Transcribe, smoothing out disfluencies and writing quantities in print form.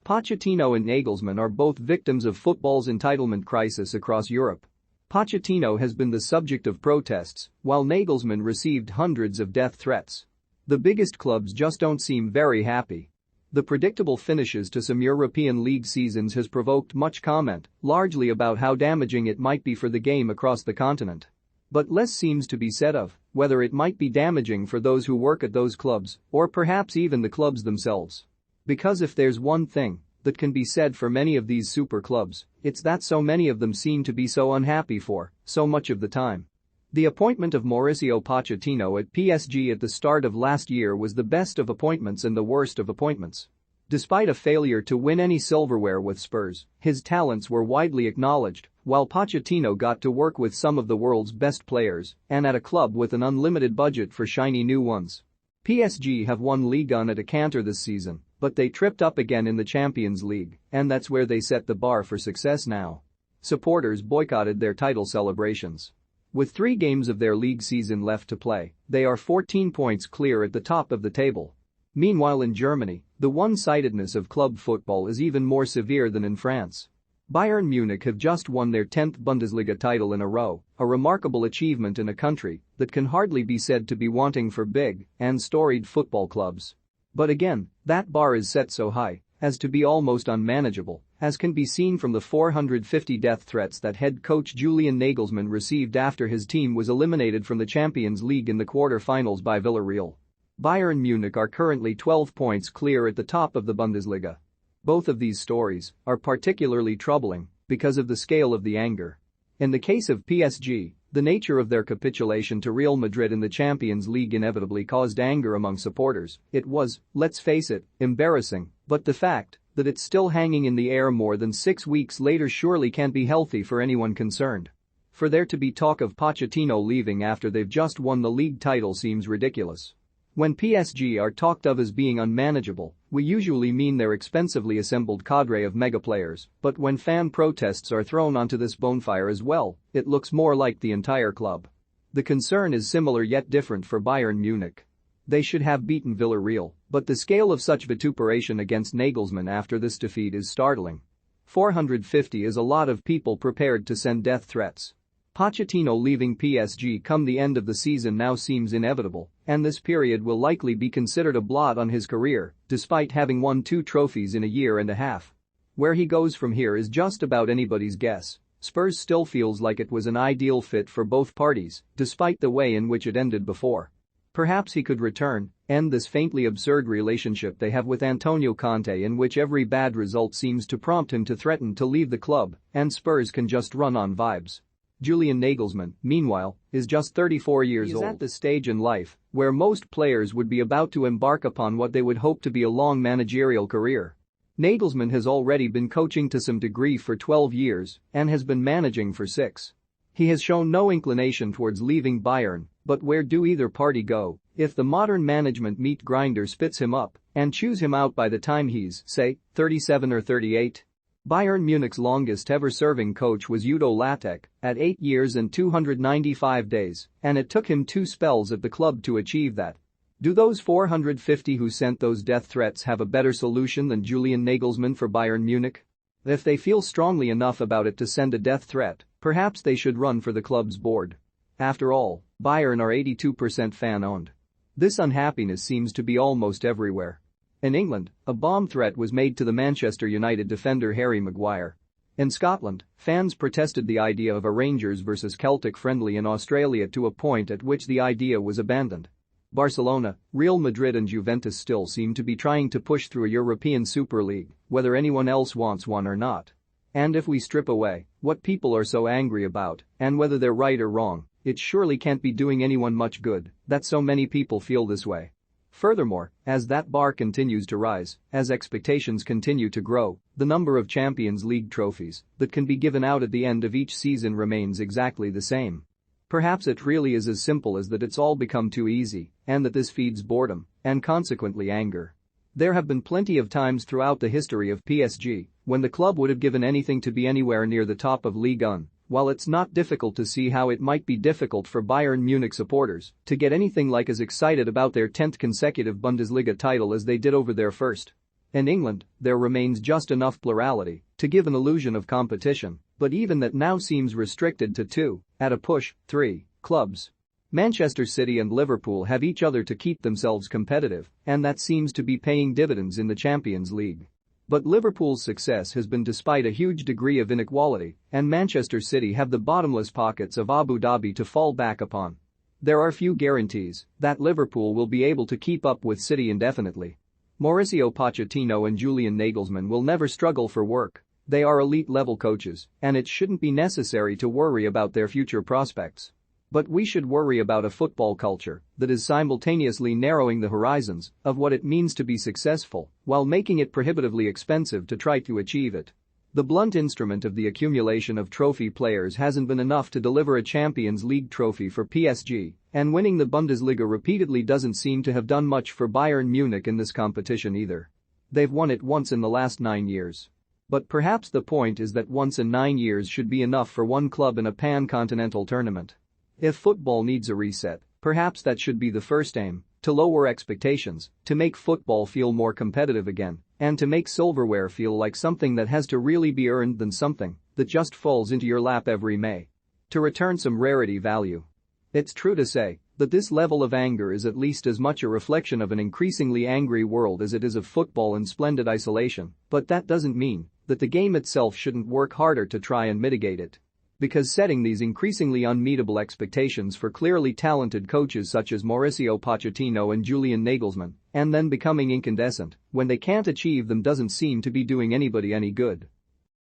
Pochettino and Nagelsmann are both victims of football's entitlement crisis across Europe. Pochettino has been the subject of protests, while Nagelsmann received hundreds of death threats. The biggest clubs just don't seem very happy. The predictable finishes to some European League seasons has provoked much comment, largely about how damaging it might be for the game across the continent. But less seems to be said of whether it might be damaging for those who work at those clubs, or perhaps even the clubs themselves. Because if there's one thing that can be said for many of these super clubs, it's that so many of them seem to be so unhappy for so much of the time. The appointment of Mauricio Pochettino at PSG at the start of last year was the best of appointments and the worst of appointments. Despite a failure to win any silverware with Spurs, his talents were widely acknowledged, while Pochettino got to work with some of the world's best players and at a club with an unlimited budget for shiny new ones. PSG have won Ligue 1 at a canter this season, but they tripped up again in the Champions League, and that's where they set the bar for success now. Supporters boycotted their title celebrations. With 3 games of their league season left to play, they are 14 points clear at the top of the table. Meanwhile in Germany, the one-sidedness of club football is even more severe than in France. Bayern Munich have just won their 10th Bundesliga title in a row, a remarkable achievement in a country that can hardly be said to be wanting for big and storied football clubs. But again, that bar is set so high as to be almost unmanageable, as can be seen from the 450 death threats that head coach Julian Nagelsmann received after his team was eliminated from the Champions League in the quarter-finals by Villarreal. Bayern Munich are currently 12 points clear at the top of the Bundesliga. Both of these stories are particularly troubling because of the scale of the anger. In the case of PSG, the nature of their capitulation to Real Madrid in the Champions League inevitably caused anger among supporters. It was, let's face it, embarrassing, but the fact that it's still hanging in the air more than 6 weeks later surely can't be healthy for anyone concerned. For there to be talk of Pochettino leaving after they've just won the league title seems ridiculous. When PSG are talked of as being unmanageable, we usually mean their expensively assembled cadre of mega players, but when fan protests are thrown onto this bonfire as well, it looks more like the entire club. The concern is similar yet different for Bayern Munich. They should have beaten Villarreal, but the scale of such vituperation against Nagelsmann after this defeat is startling. 450 is a lot of people prepared to send death threats. Pochettino leaving PSG come the end of the season now seems inevitable, and this period will likely be considered a blot on his career, despite having won 2 trophies in a year and a half. Where he goes from here is just about anybody's guess. Spurs still feels like it was an ideal fit for both parties, despite the way in which it ended before. Perhaps he could return, end this faintly absurd relationship they have with Antonio Conte in which every bad result seems to prompt him to threaten to leave the club, and Spurs can just run on vibes. Julian Nagelsmann, meanwhile, is just 34 years old. He is at the stage in life where most players would be about to embark upon what they would hope to be a long managerial career. Nagelsmann has already been coaching to some degree for 12 years and has been managing for 6. He has shown no inclination towards leaving Bayern, but where do either party go if the modern management meat grinder spits him up and chews him out by the time he's, say, 37 or 38? Bayern Munich's longest-ever serving coach was Udo Lattek at 8 years and 295 days, and it took him 2 spells at the club to achieve that. Do those 450 who sent those death threats have a better solution than Julian Nagelsmann for Bayern Munich? If they feel strongly enough about it to send a death threat, perhaps they should run for the club's board. After all, Bayern are 82% fan-owned. This unhappiness seems to be almost everywhere. In England, a bomb threat was made to the Manchester United defender Harry Maguire. In Scotland, fans protested the idea of a Rangers vs Celtic friendly in Australia to a point at which the idea was abandoned. Barcelona, Real Madrid and Juventus still seem to be trying to push through a European Super League, whether anyone else wants one or not. And if we strip away what people are so angry about and whether they're right or wrong, it surely can't be doing anyone much good that so many people feel this way. Furthermore, as that bar continues to rise, as expectations continue to grow, the number of Champions League trophies that can be given out at the end of each season remains exactly the same. Perhaps it really is as simple as that it's all become too easy, and that this feeds boredom, and consequently anger. There have been plenty of times throughout the history of PSG when the club would have given anything to be anywhere near the top of Ligue 1. While it's not difficult to see how it might be difficult for Bayern Munich supporters to get anything like as excited about their 10th consecutive Bundesliga title as they did over their first. In England, there remains just enough plurality to give an illusion of competition, but even that now seems restricted to two, at a push, three, clubs. Manchester City and Liverpool have each other to keep themselves competitive, and that seems to be paying dividends in the Champions League. But Liverpool's success has been despite a huge degree of inequality, and Manchester City have the bottomless pockets of Abu Dhabi to fall back upon. There are few guarantees that Liverpool will be able to keep up with City indefinitely. Mauricio Pochettino and Julian Nagelsmann will never struggle for work. They are elite-level coaches, and it shouldn't be necessary to worry about their future prospects. But we should worry about a football culture that is simultaneously narrowing the horizons of what it means to be successful while making it prohibitively expensive to try to achieve it. The blunt instrument of the accumulation of trophy players hasn't been enough to deliver a Champions League trophy for PSG, and winning the Bundesliga repeatedly doesn't seem to have done much for Bayern Munich in this competition either. They've won it once in the last 9 years. But perhaps the point is that once in 9 years should be enough for one club in a pan-continental tournament. If football needs a reset, perhaps that should be the first aim, to lower expectations, to make football feel more competitive again, and to make silverware feel like something that has to really be earned than something that just falls into your lap every May. To return some rarity value. It's true to say that this level of anger is at least as much a reflection of an increasingly angry world as it is of football in splendid isolation, but that doesn't mean that the game itself shouldn't work harder to try and mitigate it. Because setting these increasingly unmeetable expectations for clearly talented coaches such as Mauricio Pochettino and Julian Nagelsmann, and then becoming incandescent when they can't achieve them doesn't seem to be doing anybody any good.